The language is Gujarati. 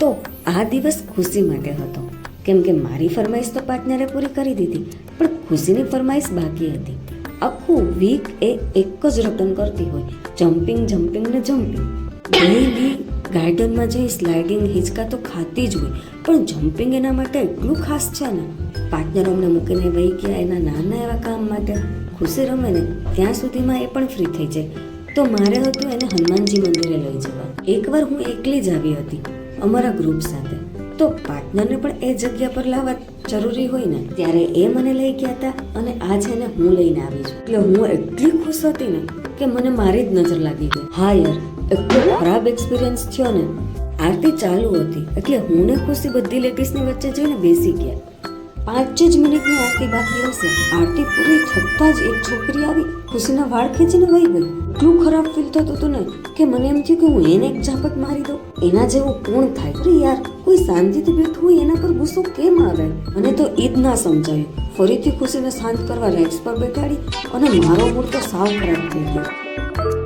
તો આ દિવસ ખુશી માટે હતો, કેમ કે મારી ફરમાઈશ તો પાર્ટનરે પૂરી કરી દીધી, પણ ખુશીની ફરમાઈશ બાકી હતી. આખું વીક એ એક જ રટન કરતી હોય, જમ્પિંગ જમ્પિંગ ને જમ્પિંગ. ડેઈલી ગાર્ડનમાં જઈ સ્લાઇડિંગ હિંચકા તો ખાતી જ હોય, પણ જમ્પિંગ એના માટે એટલું ખાસ છે ને. પાર્ટનર અમને મૂકીને વહી ગયા એના નાના એવા કામ માટે. ખુશી રમે ને ત્યાં સુધીમાં એ પણ ફ્રી થઈ જાય. તો મારે હતું એને હનુમાનજી મંદિરે લઈ જવા. એકવાર હું એકલી જ આવી હતી અમારા ગ્રુપ સાથે, તો પાર્ટનરને પણ એ જગ્યા પર લાવવા જરૂરી હોય ને, ત્યારે એ મને લઈ ગયા હતા અને આ છે ને હું લઈને આવી છું. એટલે હું એટલી ખુશ હતી ને કે મને મારી જ નજર લાગી ગઈ. હા યાર, એટલો ખરાબ એક્સપિરિયન્સ થયો ને. આરતી ચાલુ હતી એટલે હું ને ખુશી બધી લેડીઝની વચ્ચે જઈને બેસી ગયા. 5 જ મિનિટની આરતી બાકી હશે, આરતી પૂરી થતાં જ એક છોકરી આવી ખુશીના વાળ ખેંચીને વહી ગઈ. એટલું ખરાબ ફીલ થતું હતું ને કે મને એમ થયું કે હું એને એક ઝાપટ મારી દઉં. એના જેવું કોણ થાય? અરે યાર, કોઈ શાંતિથી બેઠું હોય એના પર ગુસ્સો કેમ આવે? મને તો ઈ જ ના સમજાયું. ફરીથી ખુશીને શાંત કરવા રેક્સ પર બેઠાડી અને મારો મૂડ તો સાવ ખરાબ થઈ ગયો.